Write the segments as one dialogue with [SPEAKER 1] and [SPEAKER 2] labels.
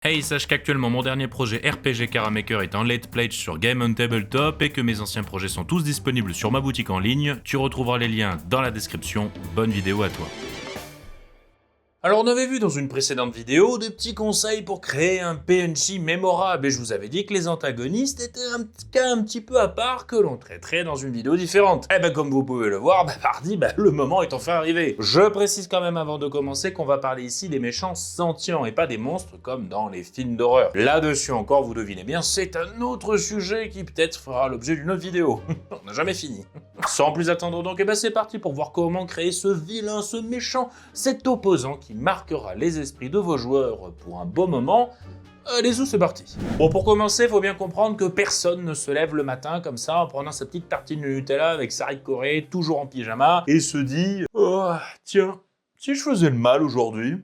[SPEAKER 1] Hey, sache qu'actuellement mon dernier projet RPG Karamaker est en late pledge sur Game on Tabletop et que mes anciens projets sont tous disponibles sur ma boutique en ligne. Tu retrouveras les liens dans la description. Bonne vidéo à toi. Alors on avait vu dans une précédente vidéo des petits conseils pour créer un PNJ mémorable et je vous avais dit que les antagonistes étaient un cas un petit peu à part que l'on traiterait dans une vidéo différente. Et ben comme vous pouvez le voir, pardi, le moment est enfin arrivé. Je précise quand même avant de commencer qu'on va parler ici des méchants sentients et pas des monstres comme dans les films d'horreur. Là-dessus encore, vous devinez bien, c'est un autre sujet qui peut-être fera l'objet d'une autre vidéo. On n'a jamais fini. Sans plus attendre donc, c'est parti pour voir comment créer ce vilain, ce méchant, cet opposant qui marquera les esprits de vos joueurs pour un beau moment. Allez-y, c'est parti. Bon, pour commencer, faut bien comprendre que personne ne se lève le matin comme ça en prenant sa petite tartine de Nutella avec sa ricorée, toujours en pyjama, et se dit « Oh, tiens, si je faisais le mal aujourd'hui ?»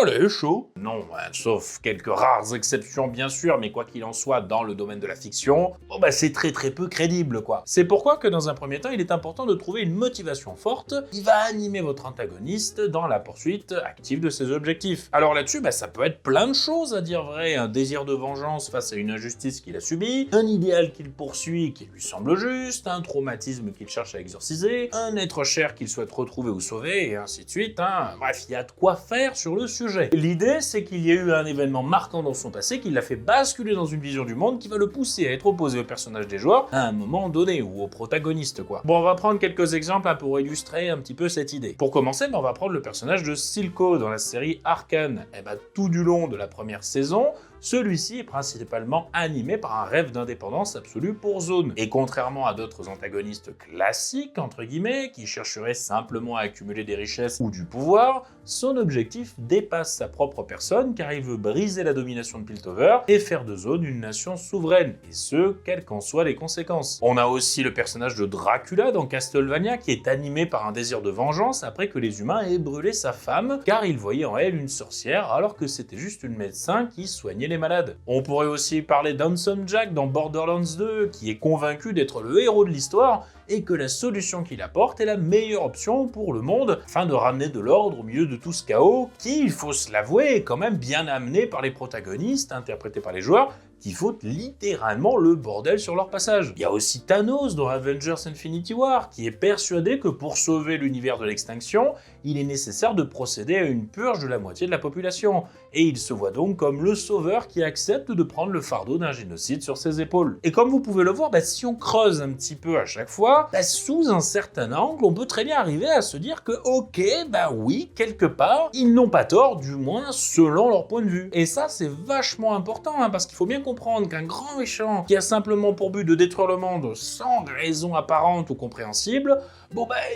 [SPEAKER 1] Allez, chaud. Non, sauf quelques rares exceptions bien sûr, mais quoi qu'il en soit, dans le domaine de la fiction, c'est très peu crédible quoi. C'est pourquoi que dans un premier temps, il est important de trouver une motivation forte qui va animer votre antagoniste dans la poursuite active de ses objectifs. Alors là-dessus, ça peut être plein de choses à dire vrai, un désir de vengeance face à une injustice qu'il a subie, un idéal qu'il poursuit qui lui semble juste, un traumatisme qu'il cherche à exorciser, un être cher qu'il souhaite retrouver ou sauver, et ainsi de suite, Bref, il y a de quoi faire sur le sujet. L'idée, c'est qu'il y ait eu un événement marquant dans son passé qui l'a fait basculer dans une vision du monde qui va le pousser à être opposé au personnage des joueurs à un moment donné, ou au protagoniste quoi. Bon, on va prendre quelques exemples pour illustrer un petit peu cette idée. Pour commencer, on va prendre le personnage de Silco dans la série Arcane. Tout du long de la première saison, celui-ci est principalement animé par un rêve d'indépendance absolue pour Zone. Et contrairement à d'autres antagonistes classiques, entre guillemets, qui chercheraient simplement à accumuler des richesses ou du pouvoir, son objectif dépasse sa propre personne car il veut briser la domination de Piltover et faire de Zone une nation souveraine, et ce, quelles qu'en soient les conséquences. On a aussi le personnage de Dracula dans Castlevania qui est animé par un désir de vengeance après que les humains aient brûlé sa femme car il voyait en elle une sorcière alors que c'était juste une médecin qui soignait les malades. On pourrait aussi parler d'Handsome Jack dans Borderlands 2 qui est convaincu d'être le héros de l'histoire et que la solution qu'il apporte est la meilleure option pour le monde afin de ramener de l'ordre au milieu de tout ce chaos qui, il faut se l'avouer, est quand même bien amené par les protagonistes interprétés par les joueurs qui foutent littéralement le bordel sur leur passage. Il y a aussi Thanos dans Avengers Infinity War qui est persuadé que pour sauver l'univers de l'extinction, il est nécessaire de procéder à une purge de la moitié de la population, et il se voit donc comme le sauveur qui accepte de prendre le fardeau d'un génocide sur ses épaules. Et comme vous pouvez le voir, si on creuse un petit peu à chaque fois, sous un certain angle, on peut très bien arriver à se dire que ok, oui, quelque part, ils n'ont pas tort, du moins selon leur point de vue. Et ça, c'est vachement important, parce qu'il faut bien comprendre qu'un grand méchant qui a simplement pour but de détruire le monde sans raison apparente ou compréhensible,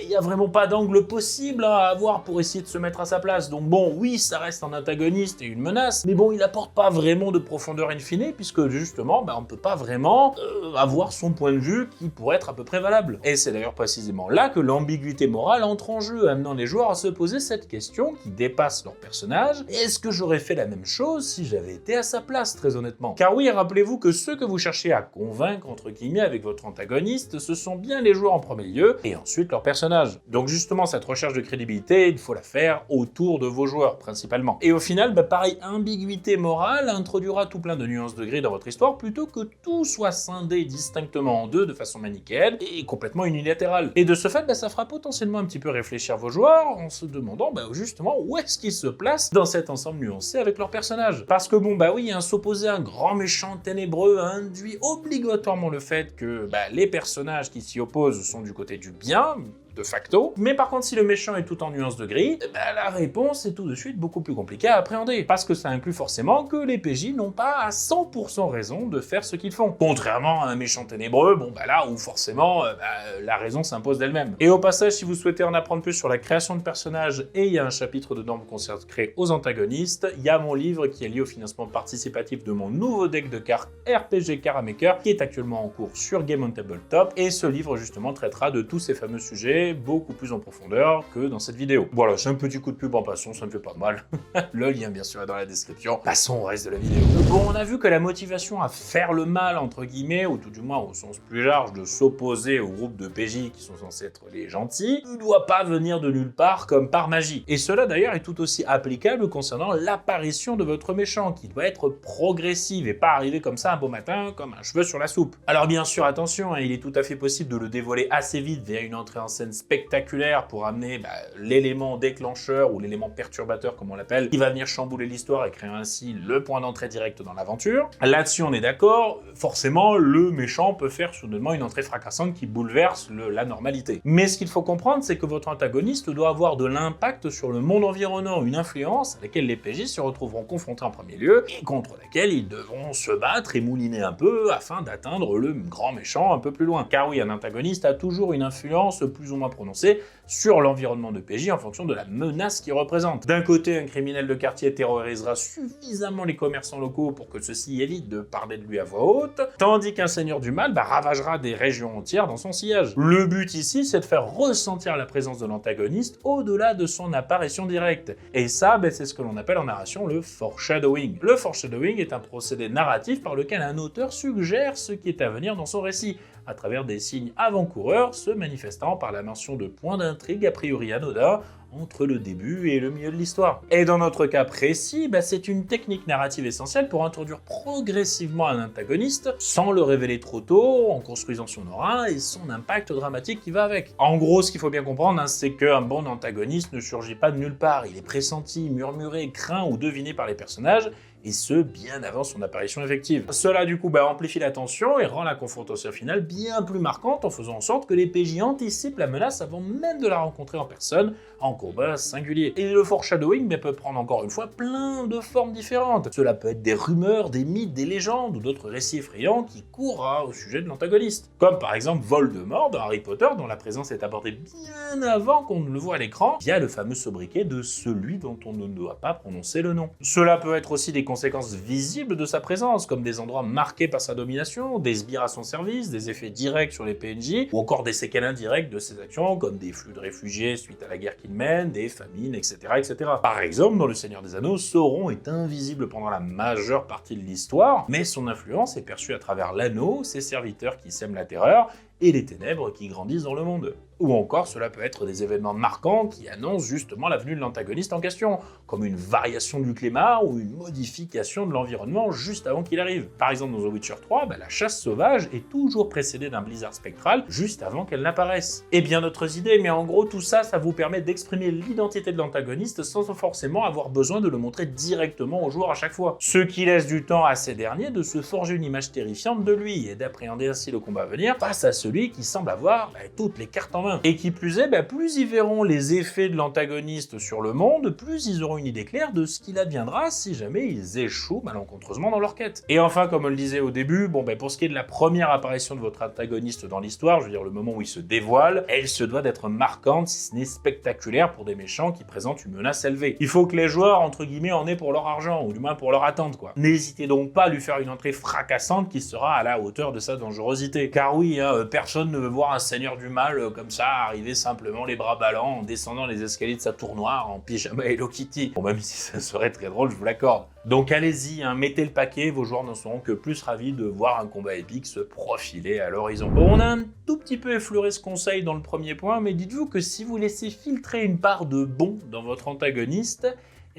[SPEAKER 1] il n'y a vraiment pas d'angle possible à avoir pour essayer de se mettre à sa place. Donc oui, ça reste un antagoniste et une menace, mais il apporte pas vraiment de profondeur in fine, puisque justement, on peut pas vraiment avoir son point de vue qui pourrait être à peu près valable. Et c'est d'ailleurs précisément là que l'ambiguïté morale entre en jeu, amenant les joueurs à se poser cette question qui dépasse leur personnage. Est-ce que j'aurais fait la même chose si j'avais été à sa place, très honnêtement? Car oui, rappelez-vous que ceux que vous cherchez à convaincre, entre guillemets, avec votre antagoniste, ce sont bien les joueurs en premier lieu, et ensuite leur personnage. Donc justement, cette recherche de crédibilité, il faut la faire autour de vos joueurs, principalement. Et au final, pareil, ambiguïté morale introduira tout plein de nuances de gris dans votre histoire, plutôt que tout soit scindé distinctement en deux de façon manichéenne et complètement unilatérale. Et de ce fait, ça fera potentiellement un petit peu réfléchir vos joueurs en se demandant justement où est-ce qu'ils se placent dans cet ensemble nuancé avec leur personnage. Parce que oui, s'opposer à un grand méchant ténébreux induit obligatoirement le fait que les personnages qui s'y opposent sont du côté du bien, de facto. Mais par contre, si le méchant est tout en nuances de gris, la réponse est tout de suite beaucoup plus compliquée à appréhender. Parce que ça inclut forcément que les PJ n'ont pas à 100% raison de faire ce qu'ils font. Contrairement à un méchant ténébreux, là où forcément la raison s'impose d'elle-même. Et au passage, si vous souhaitez en apprendre plus sur la création de personnages, et il y a un chapitre dedans consacré aux antagonistes, il y a mon livre qui est lié au financement participatif de mon nouveau deck de cartes RPG Karamaker qui est actuellement en cours sur Game on Tabletop, et ce livre justement traitera de tous ces fameux sujets creuser beaucoup plus en profondeur que dans cette vidéo. Voilà, c'est un petit coup de pub en passant, ça me fait pas de mal. Le lien bien sûr est dans la description. Passons au reste de la vidéo. Bon, on a vu que la motivation à faire le mal, entre guillemets, ou tout du moins au sens plus large, de s'opposer au groupe de PJ qui sont censés être les gentils, ne doit pas venir de nulle part comme par magie. Et cela d'ailleurs est tout aussi applicable concernant l'apparition de votre méchant, qui doit être progressive et pas arriver comme ça un beau matin, comme un cheveu sur la soupe. Alors bien sûr, attention, il est tout à fait possible de le dévoiler assez vite via une entrée en scène spectaculaire pour amener l'élément déclencheur ou l'élément perturbateur comme on l'appelle, qui va venir chambouler l'histoire et créer ainsi le point d'entrée direct dans l'aventure. Là-dessus on est d'accord, forcément le méchant peut faire soudainement une entrée fracassante qui bouleverse la normalité. Mais ce qu'il faut comprendre, c'est que votre antagoniste doit avoir de l'impact sur le monde environnant, une influence à laquelle les PJ se retrouveront confrontés en premier lieu et contre laquelle ils devront se battre et mouliner un peu afin d'atteindre le grand méchant un peu plus loin. Car oui, un antagoniste a toujours une influence plus ou moins prononcée sur l'environnement de PJ en fonction de la menace qu'il représente. D'un côté, un criminel de quartier terrorisera suffisamment les commerçants locaux pour que ceux-ci évitent de parler de lui à voix haute, tandis qu'un seigneur du mal ravagera des régions entières dans son sillage. Le but ici, c'est de faire ressentir la présence de l'antagoniste au-delà de son apparition directe. Et ça, c'est ce que l'on appelle en narration le foreshadowing. Le foreshadowing est un procédé narratif par lequel un auteur suggère ce qui est à venir dans son récit, à travers des signes avant-coureurs se manifestant par la mention de points d'intrigue a priori anodins entre le début et le milieu de l'histoire. Et dans notre cas précis, c'est une technique narrative essentielle pour introduire progressivement un antagoniste sans le révéler trop tôt, en construisant son aura et son impact dramatique qui va avec. En gros, ce qu'il faut bien comprendre, c'est qu'un bon antagoniste ne surgit pas de nulle part, il est pressenti, murmuré, craint ou deviné par les personnages, et ce, bien avant son apparition effective. Cela, du coup, amplifie la tension et rend la confrontation finale bien plus marquante en faisant en sorte que les PJ anticipent la menace avant même de la rencontrer en personne, en combat singulier. Et le foreshadowing peut prendre encore une fois plein de formes différentes. Cela peut être des rumeurs, des mythes, des légendes ou d'autres récits effrayants qui courent au sujet de l'antagoniste. Comme par exemple Voldemort dans Harry Potter, dont la présence est abordée bien avant qu'on ne le voit à l'écran, via le fameux sobriquet de celui dont on ne doit pas prononcer le nom. Cela peut être aussi des conséquences visibles de sa présence, comme des endroits marqués par sa domination, des sbires à son service, des effets directs sur les PNJ, ou encore des séquelles indirectes de ses actions, comme des flux de réfugiés suite à la guerre qu'il mène, des famines, etc., etc. Par exemple, dans Le Seigneur des Anneaux, Sauron est invisible pendant la majeure partie de l'histoire, mais son influence est perçue à travers l'anneau, ses serviteurs qui sèment la terreur, et les ténèbres qui grandissent dans le monde. Ou encore, cela peut être des événements marquants qui annoncent justement la venue de l'antagoniste en question, comme une variation du climat ou une modification de l'environnement juste avant qu'il arrive. Par exemple, dans The Witcher 3, la chasse sauvage est toujours précédée d'un blizzard spectral juste avant qu'elle n'apparaisse. Et bien d'autres idées, mais en gros, tout ça, ça vous permet d'exprimer l'identité de l'antagoniste sans forcément avoir besoin de le montrer directement au joueur à chaque fois. Ce qui laisse du temps à ces derniers de se forger une image terrifiante de lui et d'appréhender ainsi le combat à venir face à celui qui semble avoir toutes les cartes en main. Et qui plus est, plus ils verront les effets de l'antagoniste sur le monde, plus ils auront une idée claire de ce qu'il adviendra si jamais ils échouent malencontreusement dans leur quête. Et enfin, comme on le disait au début, pour ce qui est de la première apparition de votre antagoniste dans l'histoire, je veux dire le moment où il se dévoile, elle se doit d'être marquante, si ce n'est spectaculaire pour des méchants qui présentent une menace élevée. Il faut que les joueurs, entre guillemets, en aient pour leur argent, ou du moins pour leur attente, quoi. N'hésitez donc pas à lui faire une entrée fracassante qui sera à la hauteur de sa dangerosité. Car oui, personne ne veut voir un seigneur du mal comme ça arriver simplement les bras ballants en descendant les escaliers de sa tour noire en pyjama Hello Kitty. Bon, même si ça serait très drôle, je vous l'accorde. Donc allez-y, mettez le paquet, vos joueurs n'en seront que plus ravis de voir un combat épique se profiler à l'horizon. Bon, on a un tout petit peu effleuré ce conseil dans le premier point, mais dites-vous que si vous laissez filtrer une part de bon dans votre antagoniste,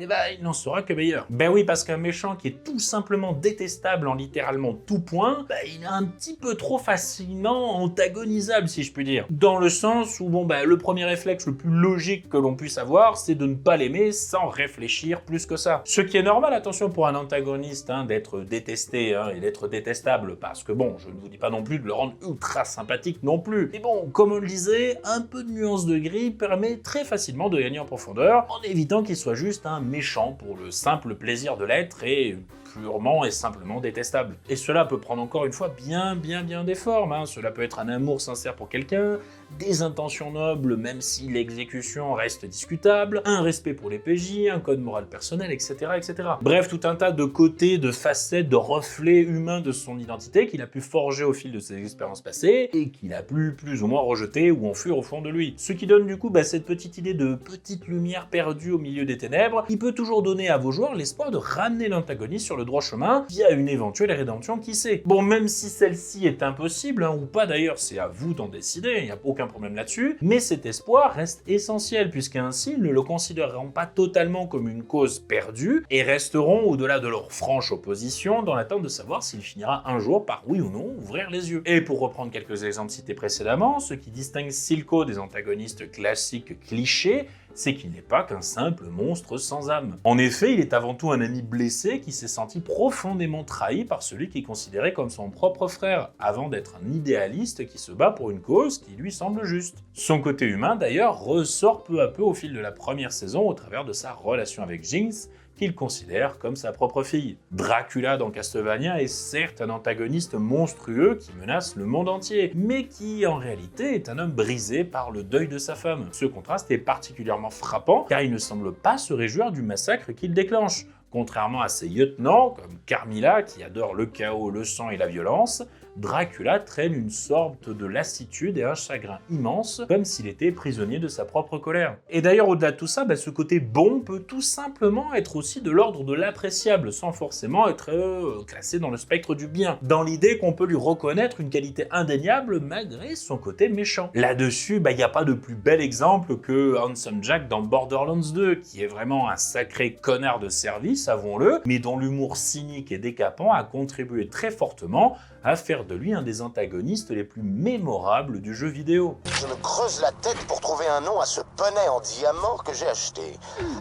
[SPEAKER 1] il n'en sera que meilleur. Oui, parce qu'un méchant qui est tout simplement détestable en littéralement tout point, il est un petit peu trop facilement antagonisable, si je puis dire. Dans le sens où, le premier réflexe le plus logique que l'on puisse avoir, c'est de ne pas l'aimer sans réfléchir plus que ça. Ce qui est normal, attention, pour un antagoniste, d'être détesté et d'être détestable, parce que je ne vous dis pas non plus de le rendre ultra sympathique non plus. Mais comme on le disait, un peu de nuance de gris permet très facilement de gagner en profondeur, en évitant qu'il soit juste un méchant pour le simple plaisir de l'être et purement et simplement détestable. Et cela peut prendre encore une fois bien des formes. Cela peut être un amour sincère pour quelqu'un, des intentions nobles même si l'exécution reste discutable, un respect pour les PJ, un code moral personnel, etc., etc. Bref, tout un tas de côtés, de facettes, de reflets humains de son identité qu'il a pu forger au fil de ses expériences passées et qu'il a pu plus ou moins rejeter ou enfuir au fond de lui. Ce qui donne du coup cette petite idée de petite lumière perdue au milieu des ténèbres, qui peut toujours donner à vos joueurs l'espoir de ramener l'antagoniste sur le droit chemin via une éventuelle rédemption, qui sait. Bon, même si celle-ci est impossible, ou pas d'ailleurs, c'est à vous d'en décider, il n'y a aucun problème là-dessus, mais cet espoir reste essentiel, puisqu'ainsi ils ne le considéreront pas totalement comme une cause perdue, et resteront au-delà de leur franche opposition, dans l'attente de savoir s'il finira un jour par oui ou non ouvrir les yeux. Et pour reprendre quelques exemples cités précédemment, ce qui distingue Silco des antagonistes classiques clichés, c'est qu'il n'est pas qu'un simple monstre sans âme. En effet, il est avant tout un ami blessé qui s'est senti profondément trahi par celui qu'il considérait comme son propre frère, avant d'être un idéaliste qui se bat pour une cause qui lui semble juste. Son côté humain, d'ailleurs, ressort peu à peu au fil de la première saison au travers de sa relation avec Jinx, qu'il considère comme sa propre fille. Dracula dans Castlevania est certes un antagoniste monstrueux qui menace le monde entier, mais qui en réalité est un homme brisé par le deuil de sa femme. Ce contraste est particulièrement frappant car il ne semble pas se réjouir du massacre qu'il déclenche. Contrairement à ses lieutenants, comme Carmilla, qui adore le chaos, le sang et la violence, Dracula traîne une sorte de lassitude et un chagrin immense, comme s'il était prisonnier de sa propre colère. Et d'ailleurs, au-delà de tout ça, ce côté bon peut tout simplement être aussi de l'ordre de l'appréciable, sans forcément être classé dans le spectre du bien, dans l'idée qu'on peut lui reconnaître une qualité indéniable malgré son côté méchant. Là-dessus, il n'y a pas de plus bel exemple que Handsome Jack dans Borderlands 2, qui est vraiment un sacré connard de service, avouons-le, mais dont l'humour cynique et décapant a contribué très fortement à faire de lui un des antagonistes les plus mémorables du jeu vidéo.
[SPEAKER 2] Je me creuse la tête pour trouver un nom à ce poney en diamant que j'ai acheté.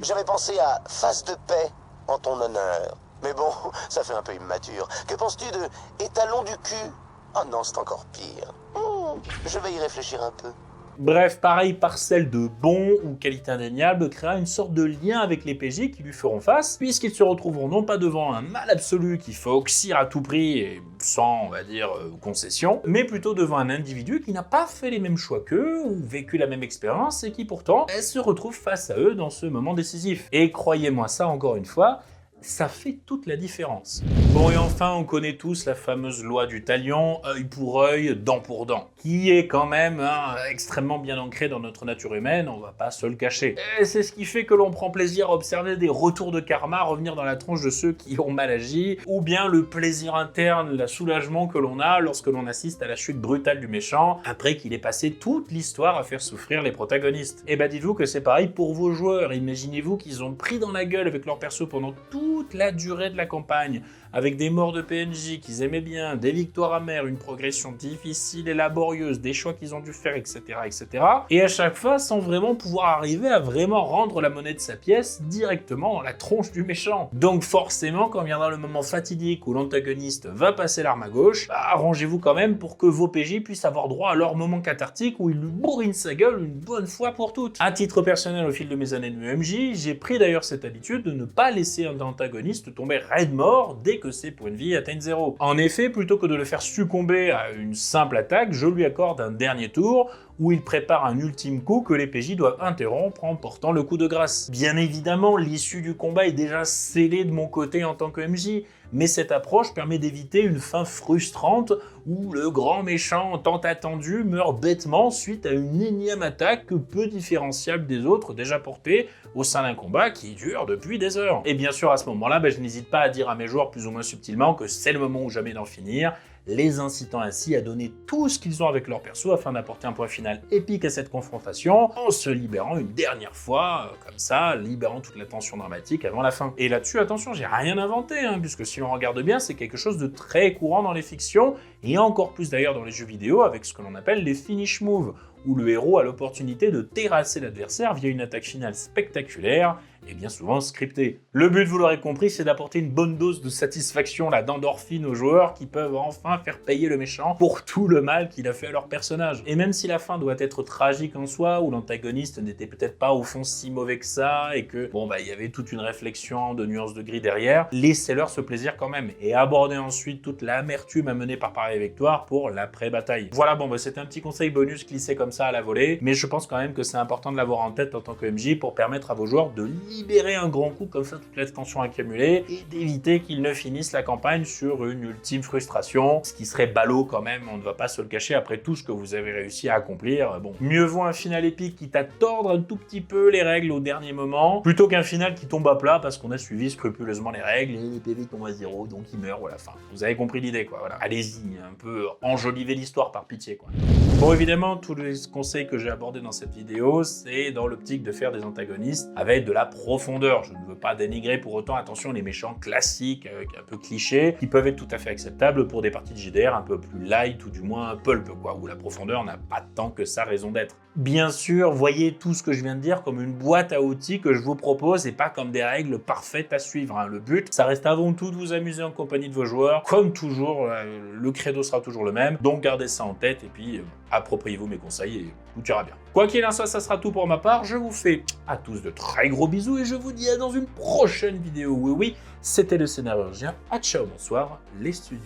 [SPEAKER 2] J'avais pensé à Face de paix en ton honneur. Mais bon, ça fait un peu immature. Que penses-tu de Étalon du cul? Oh non, c'est encore pire. Je vais y réfléchir un peu.
[SPEAKER 1] Bref, pareil, parcelle de bon ou qualité indéniable créera une sorte de lien avec les PJ qui lui feront face, puisqu'ils se retrouveront non pas devant un mal absolu qu'il faut oxyre à tout prix et sans, on va dire, concession, mais plutôt devant un individu qui n'a pas fait les mêmes choix qu'eux ou vécu la même expérience et qui pourtant se retrouve face à eux dans ce moment décisif. Et croyez-moi ça encore une fois, ça fait toute la différence. Bon, et enfin, on connaît tous la fameuse loi du talion, œil pour œil, dent pour dent, qui est quand même extrêmement bien ancrée dans notre nature humaine, on va pas se le cacher. Et c'est ce qui fait que l'on prend plaisir à observer des retours de karma revenir dans la tronche de ceux qui ont mal agi, ou bien le plaisir interne, le soulagement que l'on a lorsque l'on assiste à la chute brutale du méchant, après qu'il ait passé toute l'histoire à faire souffrir les protagonistes. Et dites-vous que c'est pareil pour vos joueurs, imaginez-vous qu'ils ont pris dans la gueule avec leur perso pendant toute la durée de la campagne, avec des morts de PNJ qu'ils aimaient bien, des victoires amères, une progression difficile et laborieuse, des choix qu'ils ont dû faire, etc., etc. Et à chaque fois, sans vraiment pouvoir arriver à vraiment rendre la monnaie de sa pièce directement dans la tronche du méchant. Donc forcément, quand viendra le moment fatidique où l'antagoniste va passer l'arme à gauche, arrangez-vous quand même pour que vos PJ puissent avoir droit à leur moment cathartique où il lui bourrine sa gueule une bonne fois pour toutes. À titre personnel, au fil de mes années de MMJ, j'ai pris d'ailleurs cette habitude de ne pas laisser un antagoniste tomber raide mort dès que c'est pour une vie atteinte 0. En effet, plutôt que de le faire succomber à une simple attaque, je lui accorde un dernier tour où il prépare un ultime coup que les PJ doivent interrompre en portant le coup de grâce. Bien évidemment, l'issue du combat est déjà scellée de mon côté en tant que MJ, mais cette approche permet d'éviter une fin frustrante où le grand méchant tant attendu meurt bêtement suite à une énième attaque peu différenciable des autres déjà portées au sein d'un combat qui dure depuis des heures. Et bien sûr, à ce moment-là, je n'hésite pas à dire à mes joueurs plus ou moins subtilement que c'est le moment ou jamais d'en finir, les incitant ainsi à donner tout ce qu'ils ont avec leur perso afin d'apporter un point final épique à cette confrontation, en se libérant une dernière fois, comme ça, libérant toute la tension dramatique avant la fin. Et là-dessus, attention, j'ai rien inventé, puisque si l'on regarde bien, c'est quelque chose de très courant dans les fictions, et encore plus d'ailleurs dans les jeux vidéo, avec ce que l'on appelle les finish moves, où le héros a l'opportunité de terrasser l'adversaire via une attaque finale spectaculaire, et bien souvent scripté. Le but, vous l'aurez compris, c'est d'apporter une bonne dose de satisfaction, d'endorphine aux joueurs qui peuvent enfin faire payer le méchant pour tout le mal qu'il a fait à leur personnage. Et même si la fin doit être tragique en soi, où l'antagoniste n'était peut-être pas au fond si mauvais que ça, et que il y avait toute une réflexion de nuances de gris derrière, laissez-leur ce plaisir quand même, et abordez ensuite toute l'amertume à mener par pareille victoire pour l'après-bataille. Voilà, c'était un petit conseil bonus glissé comme ça à la volée, mais je pense quand même que c'est important de l'avoir en tête en tant que MJ pour permettre à vos joueurs de libérer un grand coup comme ça toute la tension accumulée et d'éviter qu'ils ne finissent la campagne sur une ultime frustration, ce qui serait ballot quand même, on ne va pas se le cacher après tout ce que vous avez réussi à accomplir. Mieux vaut un final épique qui t'a tordre un tout petit peu les règles au dernier moment, plutôt qu'un final qui tombe à plat parce qu'on a suivi scrupuleusement les règles et les PV tombent à 0, donc il meurt à la fin. Vous avez compris l'idée, quoi. Voilà. Allez-y, un peu enjolivez l'histoire par pitié, quoi. Bon, évidemment, tous les conseils que j'ai abordés dans cette vidéo, c'est dans l'optique de faire des antagonistes avec de la profondeur. Je ne veux pas dénigrer pour autant, attention, les méchants classiques, un peu clichés, qui peuvent être tout à fait acceptables pour des parties de JDR un peu plus light ou du moins pulp, quoi, où la profondeur n'a pas tant que ça raison d'être. Bien sûr, voyez tout ce que je viens de dire comme une boîte à outils que je vous propose et pas comme des règles parfaites à suivre. Le but, ça reste avant tout de vous amuser en compagnie de vos joueurs. Comme toujours, le credo sera toujours le même, donc gardez ça en tête et puis appropriez-vous mes conseils et tout ira bien. Quoi qu'il en soit, ça sera tout pour ma part. Je vous fais à tous de très gros bisous et je vous dis à dans une prochaine vidéo. Oui, c'était le scénariourgien. À ciao, bonsoir, les studios.